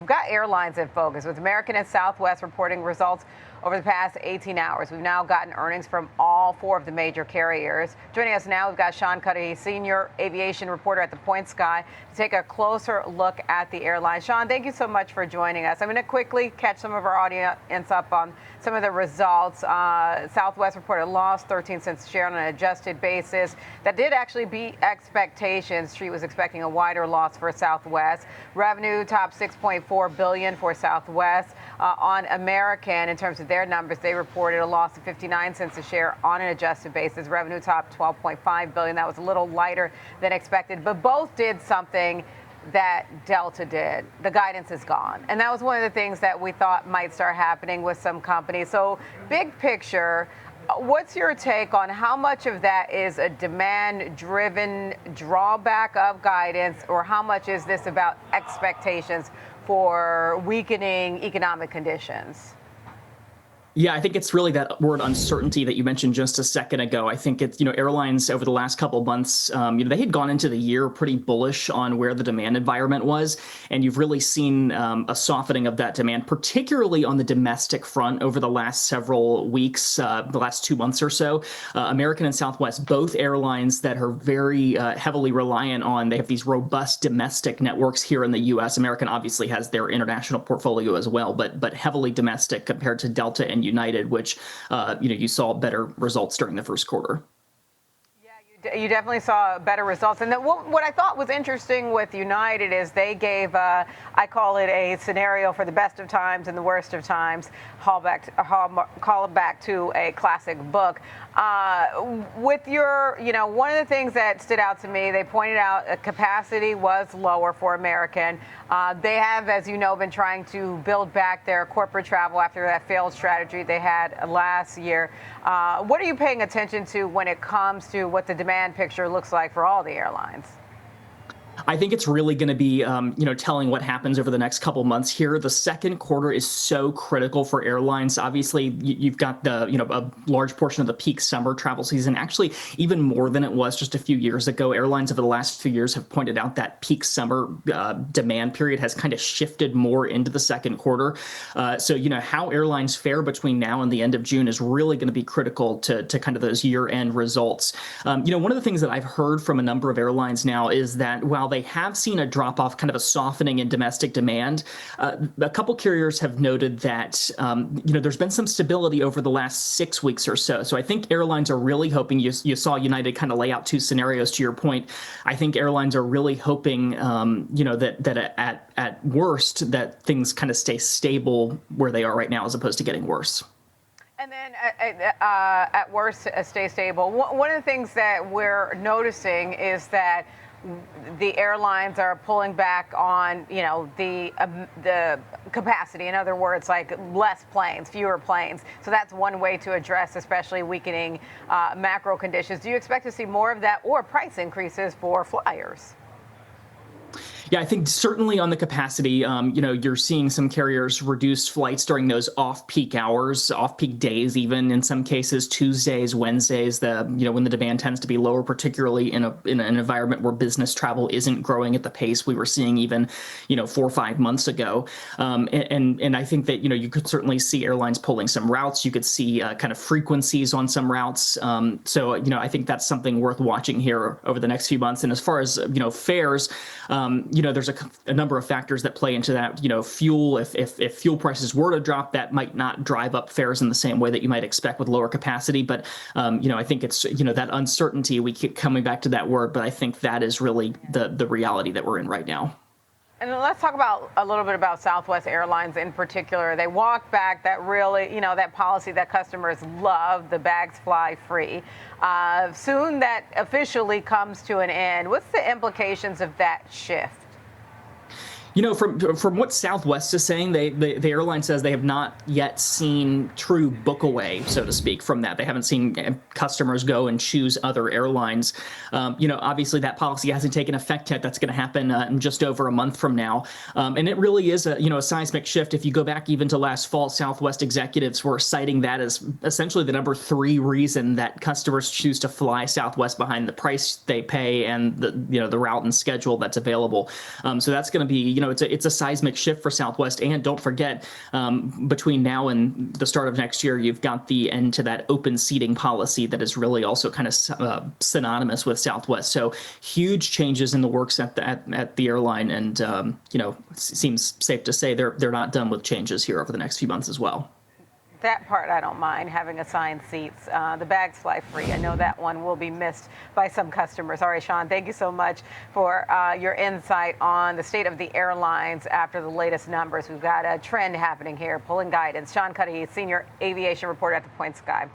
got airlines in focus with American and Southwest reporting results over the past 18 hours. We've now gotten earnings from all four of the major carriers. Joining us now, we've got Sean Cudahy, senior aviation reporter at The Point Sky, to take a closer look at the airline. Sean, thank you so much for joining us. I'm going to quickly catch some of our audience up on some of the results. Southwest reported a loss, 13 cents a share on an adjusted basis. That did actually beat expectations. Street was expecting a wider loss for Southwest. Revenue topped $6.4 billion for Southwest. On American, in terms of their numbers, they reported a loss of 59 cents a share on an adjusted basis. Revenue topped $12.5 billion. That was a little lighter than expected, but both did something that Delta did. The guidance is gone. And that was one of the things that we thought might start happening with some companies. So big picture, what's your take on how much of that is a demand-driven drawback of guidance, or how much is this about expectations for weakening economic conditions? Yeah, I think it's really that word uncertainty that you mentioned just a second ago. I think it's, airlines over the last couple of months, they had gone into the year pretty bullish on where the demand environment was. And you've really seen a softening of that demand, particularly on the domestic front over the last several weeks, the last 2 months or so. American and Southwest, both airlines that are very heavily reliant on, they have these robust domestic networks here in the U.S. American obviously has their international portfolio as well, but heavily domestic compared to Delta and United, which, you saw better results during the first quarter. You definitely saw better results. And then what I thought was interesting with United is they gave, I call it a scenario for the best of times and the worst of times, call it back to a classic book. With your, one of the things that stood out to me, they pointed out capacity was lower for American. They have, as you know, been trying to build back their corporate travel after that failed strategy they had last year. What are you paying attention to when it comes to what the demand picture looks like for all the airlines? I think it's really going to be, telling what happens over the next couple months here. The second quarter is so critical for airlines. Obviously, you've got a large portion of the peak summer travel season, actually even more than it was just a few years ago. Airlines over the last few years have pointed out that peak summer demand period has kind of shifted more into the second quarter. So, how airlines fare between now and the end of June is really going to be critical to kind of those year-end results. One of the things that I've heard from a number of airlines now is that while they have seen a drop-off, kind of a softening in domestic demand, a couple carriers have noted that, there's been some stability over the last 6 weeks or so. So I think airlines are really hoping, you saw United kind of lay out two scenarios to your point. I think airlines are really hoping, that at worst, that things kind of stay stable where they are right now as opposed to getting worse. And then at worst, stay stable. One of the things that we're noticing is that the airlines are pulling back on, the capacity. In other words, like less planes, fewer planes. So that's one way to address especially weakening macro conditions. Do you expect to see more of that or price increases for flyers? Yeah, I think certainly on the capacity, you're seeing some carriers reduce flights during those off-peak hours, off-peak days, even in some cases, Tuesdays, Wednesdays, when the demand tends to be lower, particularly in an environment where business travel isn't growing at the pace we were seeing even, 4 or 5 months ago. And I think that, you could certainly see airlines pulling some routes. You could see kind of frequencies on some routes. So, I think that's something worth watching here over the next few months. And as far as, fares, there's a number of factors that play into that. Fuel, if fuel prices were to drop, that might not drive up fares in the same way that you might expect with lower capacity. But, I think it's, that uncertainty, we keep coming back to that word, but I think that is really the reality that we're in right now. And then let's talk about a little bit about Southwest Airlines in particular. They walked back that really, that policy that customers love, the bags fly free. Soon that officially comes to an end. What's the implications of that shift? From what Southwest is saying, the airline says they have not yet seen true book away, so to speak, from that. They haven't seen customers go and choose other airlines. Obviously that policy hasn't taken effect yet. That's going to happen in just over a month from now. And it really is a seismic shift. If you go back even to last fall, Southwest executives were citing that as essentially the number 3 reason that customers choose to fly Southwest behind the price they pay and the route and schedule that's available. So that's going to be it's a seismic shift for Southwest. And don't forget, between now and the start of next year, you've got the end to that open seating policy that is really also kind of synonymous with Southwest. So huge changes in the works at the airline, and seems safe to say they're not done with changes here over the next few months as well. That part I don't mind, having assigned seats. The bags fly free. I know that one will be missed by some customers. All right, Sean, thank you so much for your insight on the state of the airlines after the latest numbers. We've got a trend happening here, pulling guidance. Sean Cudahy, senior aviation reporter at The Point Sky.